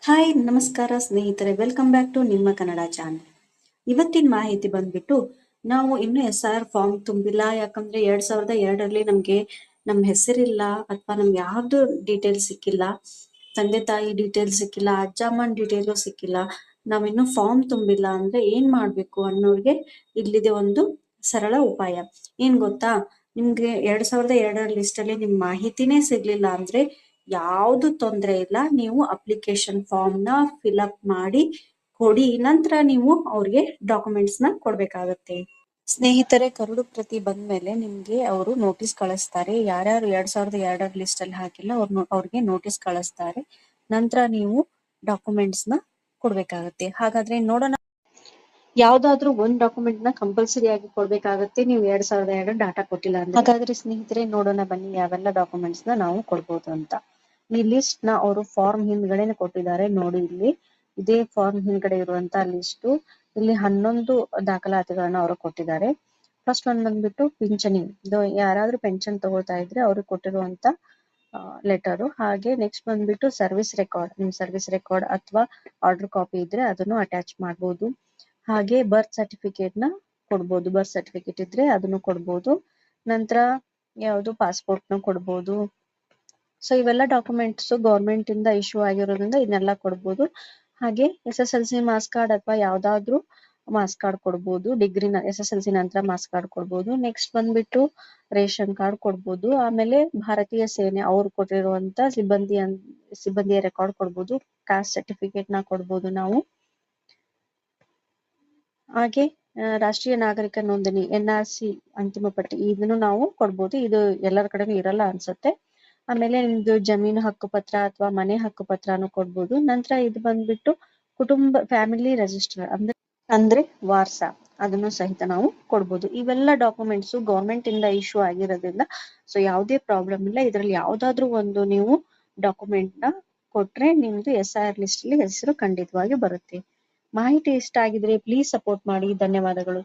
Hi ನಮಸ್ಕಾರ ಸ್ನೇಹಿತರೆ, welcome back to ನಿಮ್ಮ ಕನ್ನಡ ಚಾನಲ್. ಇವತ್ತಿನ ಮಾಹಿತಿ ಬಂದ್ಬಿಟ್ಟು ನಾವು ಇನ್ನು SIR ಫಾರ್ಮ್ ತುಂಬಿಲ್ಲ. ಯಾಕಂದ್ರೆ 2002ರಲ್ಲಿ ನಮ್ಗೆ ನಮ್ಮ ಹೆಸರಿಲ್ಲ ಅಥವಾ ನಮ್ಗೆ ಯಾವ್ದು ಡೀಟೇಲ್ಸ್ ಸಿಕ್ಕಿಲ್ಲ, ತಂದೆ ತಾಯಿ ಡೀಟೇಲ್ಸ್ ಸಿಕ್ಕಿಲ್ಲ, ಅಜ್ಜ ಅಮ್ಮನ ಡೀಟೇಲ್ಸ್ ಸಿಕ್ಕಿಲ್ಲ, ನಾವಿನ್ನು ಫಾರ್ಮ್ ತುಂಬಿಲ್ಲ ಅಂದ್ರೆ ಏನ್ ಮಾಡ್ಬೇಕು ಅನ್ನೋರ್ಗೆ ಇಲ್ಲಿದೆ ಒಂದು ಸರಳ ಉಪಾಯ. ಏನ್ ಗೊತ್ತಾ, ನಿಮ್ಗೆ 2002ರ ಲಿಸ್ಟ್ ಅಲ್ಲಿ ನಿಮ್ ಮಾಹಿತಿನೇ ಸಿಗ್ಲಿಲ್ಲ ಅಂದ್ರೆ ಯಾವ್ದು ತೊಂದ್ರೆ ಇಲ್ಲ. ನೀವು ಅಪ್ಲಿಕೇಶನ್ ಫಾರ್ಮ್ ನ ಫಿಲ್ಅಪ್ ಮಾಡಿ ಕೊಡಿ, ನಂತರ ನೀವು ಅವ್ರಿಗೆ ಡಾಕ್ಯುಮೆಂಟ್ಸ್ ನ ಕೊಡ್ಬೇಕಾಗತ್ತೆ. ಸ್ನೇಹಿತರೆ, ಕರಡು ಪ್ರತಿ ಬಂದ್ಮೇಲೆ ನಿಮ್ಗೆ ಅವರು ನೋಟಿಸ್ ಕಳಿಸ್ತಾರೆ. ಯಾರ್ಯಾರು 2002ರ ಲಿಸ್ಟ್ ಅಲ್ಲಿ ಹಾಕಿಲ್ಲ ಅವ್ರಿಗೆ ನೋಟಿಸ್ ಕಳಿಸ್ತಾರೆ. ನಂತರ ನೀವು ಡಾಕ್ಯುಮೆಂಟ್ಸ್ ನ ಕೊಡ್ಬೇಕಾಗತ್ತೆ. ಹಾಗಾದ್ರೆ ನೋಡೋಣ, ಯಾವ್ದಾದ್ರು ಒಂದ್ ಡಾಕ್ಯುಮೆಂಟ್ ನ ಕಂಪಲ್ಸರಿ ಆಗಿ ಕೊಡ್ಬೇಕಾಗತ್ತೆ ನೀವು 2002 ಡಾಟಾ ಕೊಟ್ಟಿಲ್ಲ ಅಂದ್ರೆ. ಹಾಗಾದ್ರೆ ಸ್ನೇಹಿತರೆ ನೋಡೋಣ ಬನ್ನಿ, ಯಾವೆಲ್ಲ ಡಾಕ್ಯುಮೆಂಟ್ಸ್ ನ ನಾವು ಕೊಡ್ಬೋದು ಅಂತ. ಈ ಲಿಸ್ಟ್ ನ ಅವರು ಫಾರ್ಮ್ ಹಿಂದ್ಗಡೆನೆ ಕೊಟ್ಟಿದ್ದಾರೆ ನೋಡಿ. ಇಲ್ಲಿ ಇದೇ ಫಾರ್ಮ್ ಹಿಂದ್ಗಡೆ ಇರುವಂತ ಲಿಸ್ಟ್. ಇಲ್ಲಿ 11 ದಾಖಲಾತಿಗಳನ್ನ ಅವರು ಕೊಟ್ಟಿದ್ದಾರೆ. ಫಸ್ಟ್ ಒಂದ್ ಬಂದ್ಬಿಟ್ಟು ಪಿಂಚಣಿ, ಯಾರಾದ್ರೂ ಪೆನ್ಷನ್ ತಗೊಳ್ತಾ ಇದ್ರೆ ಅವ್ರಿಗೆ ಕೊಟ್ಟಿರುವಂತ ಲೆಟರು. ಹಾಗೆ ನೆಕ್ಸ್ಟ್ ಬಂದ್ಬಿಟ್ಟು ಸರ್ವಿಸ್ ರೆಕಾರ್ಡ್, ನಿಮ್ ಸರ್ವಿಸ್ ರೆಕಾರ್ಡ್ ಅಥವಾ ಆರ್ಡರ್ ಕಾಪಿ ಇದ್ರೆ ಅದನ್ನು ಅಟ್ಯಾಚ್ ಮಾಡ್ಬೋದು. ಹಾಗೆ ಬರ್ತ್ ಸರ್ಟಿಫಿಕೇಟ್ ನ ಕೊಡ್ಬೋದು, ಬರ್ತ್ ಸರ್ಟಿಫಿಕೇಟ್ ಇದ್ರೆ ಅದನ್ನು ಕೊಡ್ಬೋದು. ನಂತರ ಯಾವುದು ಪಾಸ್ಪೋರ್ಟ್ ನ ಕೊಡ್ಬೋದು. ಸೊ ಇವೆಲ್ಲ ಡಾಕ್ಯುಮೆಂಟ್ಸ್ ಗೌರ್ಮೆಂಟ್ ಇಂದ ಇಶ್ಯೂ ಆಗಿರೋದ್ರಿಂದ ಇದನ್ನೆಲ್ಲ ಕೊಡ್ಬೋದು. ಹಾಗೆ SSLC ಮಾರ್ಕ್ಸ್ ಕಾರ್ಡ್ ಅಥವಾ ಯಾವ್ದಾದ್ರು ಮಾರ್ಕ್ಸ್ ಕಾರ್ಡ್ ಕೊಡ್ಬೋದು. ಡಿಗ್ರಿನ SSLC ನಂತರ ಮಾರ್ಕ್ಸ್ ಕಾರ್ಡ್ ಕೊಡ್ಬೋದು. ನೆಕ್ಸ್ಟ್ ಬಂದ್ಬಿಟ್ಟು ರೇಷನ್ ಕಾರ್ಡ್ ಕೊಡ್ಬೋದು. ಆಮೇಲೆ ಭಾರತೀಯ ಸೇನೆ ಅವ್ರು ಕೊಟ್ಟಿರುವಂತ ಸಿಬ್ಬಂದಿಯ ರೆಕಾರ್ಡ್ ಕೊಡ್ಬೋದು. ಕಾಸ್ಟ್ ಸರ್ಟಿಫಿಕೇಟ್ ನ ಕೊಡ್ಬೋದು ನಾವು. ಹಾಗೆ ರಾಷ್ಟ್ರೀಯ ನಾಗರಿಕ ನೋಂದಣಿ NRC ಅಂತಿಮ ಪಟ್ಟಿ ಇದನ್ನು ನಾವು ಕೊಡ್ಬೋದು. ಇದು ಎಲ್ಲರ ಕಡೆನೂ ಇರಲ್ಲ ಅನ್ಸುತ್ತೆ. ಆಮೇಲೆ ನಿಮ್ದು ಜಮೀನು ಹಕ್ಕುಪತ್ರ ಅಥವಾ ಮನೆ ಹಕ್ಕುಪತ್ರನೂ ಕೊಡ್ಬೋದು. ನಂತರ ಇದು ಬಂದ್ಬಿಟ್ಟು ಕುಟುಂಬ ಫ್ಯಾಮಿಲಿ ರಿಜಿಸ್ಟರ್ ಅಂದ್ರೆ ವಾರ್ಸ, ಅದನ್ನು ಸಹಿತ ನಾವು ಕೊಡ್ಬೋದು. ಇವೆಲ್ಲ ಡಾಕ್ಯುಮೆಂಟ್ಸ್ ಗೌರ್ಮೆಂಟ್ ಇಂದ ಇಶ್ಯೂ ಆಗಿರೋದ್ರಿಂದ ಸೊ ಯಾವುದೇ ಪ್ರಾಬ್ಲಮ್ ಇಲ್ಲ. ಇದ್ರಲ್ಲಿ ಯಾವ್ದಾದ್ರು ಒಂದು ನೀವು ಡಾಕ್ಯುಮೆಂಟ್ ನ ಕೊಟ್ರೆ ನಿಮ್ದು SIR ಲಿಸ್ಟ್ ಅಲ್ಲಿ ಹೆಸರು ಖಂಡಿತವಾಗಿ ಬರುತ್ತೆ. ಮಾಹಿತಿ ಇಷ್ಟ ಆಗಿದ್ರೆ ಪ್ಲೀಸ್ ಸಪೋರ್ಟ್ ಮಾಡಿ. ಧನ್ಯವಾದಗಳು.